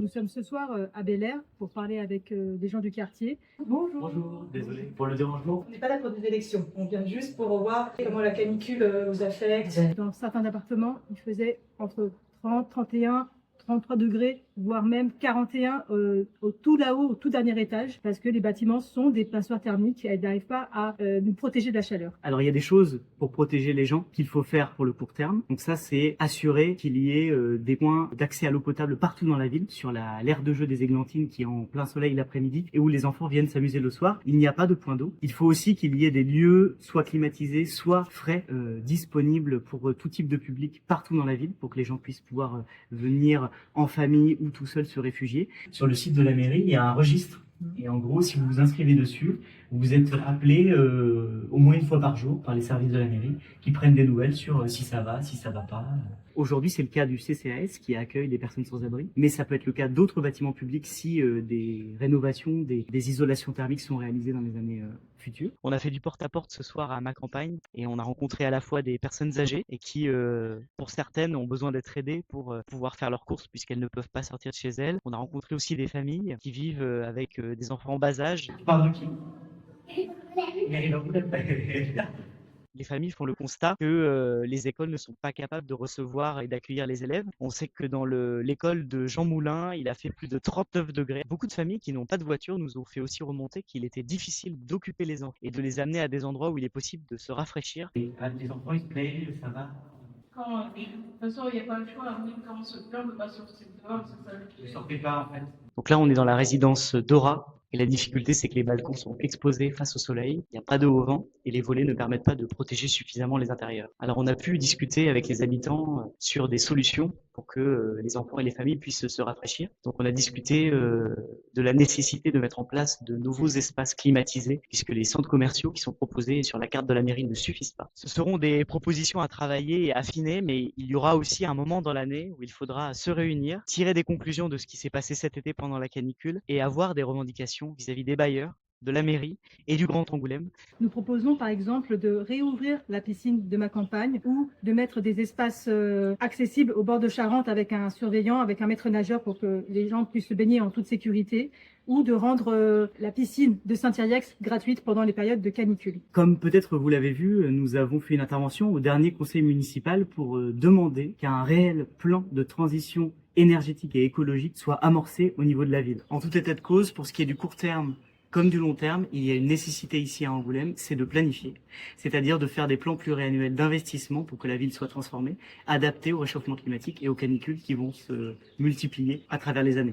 Nous sommes ce soir à Bel-Air pour parler avec des gens du quartier. Bonjour. Bonjour, désolé pour le dérangement. On n'est pas là pour des élections, on vient juste pour voir comment la canicule vous affecte. Dans certains appartements, il faisait entre 30, 31, 33 degrés, voire même 41 au tout là-haut, au tout dernier étage, parce que les bâtiments sont des passoires thermiques et elles n'arrivent pas à nous protéger de la chaleur. Alors il y a des choses pour protéger les gens qu'il faut faire pour le court terme. Donc ça, c'est assurer qu'il y ait des points d'accès à l'eau potable partout dans la ville, sur l'aire de jeu des Églantines qui est en plein soleil l'après-midi et où les enfants viennent s'amuser le soir. Il n'y a pas de point d'eau. Il faut aussi qu'il y ait des lieux soit climatisés, soit frais, disponibles pour tout type de public partout dans la ville pour que les gens puissent pouvoir venir en famille ou tout seul se réfugier. Sur le site de la mairie, il y a un registre. Et en gros, si vous vous inscrivez dessus, vous êtes appelé au moins une fois par jour par les services de la mairie qui prennent des nouvelles sur si ça va, si ça va pas. Aujourd'hui, c'est le cas du CCAS qui accueille des personnes sans abri, mais ça peut être le cas d'autres bâtiments publics si des rénovations, des isolations thermiques sont réalisées dans les années futures. On a fait du porte-à-porte ce soir à ma campagne et on a rencontré à la fois des personnes âgées et qui, pour certaines, ont besoin d'être aidées pour pouvoir faire leurs courses puisqu'elles ne peuvent pas sortir de chez elles. On a rencontré aussi des familles qui vivent avec des enfants en bas âge. Tu parles de qui? Les familles font le constat que les écoles ne sont pas capables de recevoir et d'accueillir les élèves. On sait que dans l'école de Jean Moulin, il a fait plus de 39 degrés. Beaucoup de familles qui n'ont pas de voiture nous ont fait aussi remonter qu'il était difficile d'occuper les enfants et de les amener à des endroits où il est possible de se rafraîchir. Et les enfants, ils se plaignent, ça va? De toute façon, il n'y a pas le choix. Quand on se plaint, on ne peut pas sortir dehors, c'est ça. Vous ne sortez pas en fait. Donc là, on est dans la résidence Dora. Et la difficulté, c'est que les balcons sont exposés face au soleil, il n'y a pas de haut vent et les volets ne permettent pas de protéger suffisamment les intérieurs. Alors on a pu discuter avec les habitants sur des solutions pour que les enfants et les familles puissent se rafraîchir. Donc on a discuté de la nécessité de mettre en place de nouveaux espaces climatisés puisque les centres commerciaux qui sont proposés sur la carte de la mairie ne suffisent pas. Ce seront des propositions à travailler et affiner, mais il y aura aussi un moment dans l'année où il faudra se réunir, tirer des conclusions de ce qui s'est passé cet été pendant la canicule et avoir des revendications vis-à-vis des bailleurs, de la mairie et du Grand Angoulême. Nous proposons par exemple de réouvrir la piscine de ma campagne ou de mettre des espaces accessibles au bord de Charente avec un surveillant, avec un maître nageur pour que les gens puissent se baigner en toute sécurité ou de rendre la piscine de Saint-Yrieix gratuite pendant les périodes de canicule. Comme peut-être vous l'avez vu, nous avons fait une intervention au dernier conseil municipal pour demander qu'un réel plan de transition énergétique et écologique soit amorcé au niveau de la ville. En tout état de cause, pour ce qui est du court terme comme du long terme, il y a une nécessité ici à Angoulême, c'est de planifier, c'est-à-dire de faire des plans pluriannuels d'investissement pour que la ville soit transformée, adaptée au réchauffement climatique et aux canicules qui vont se multiplier à travers les années.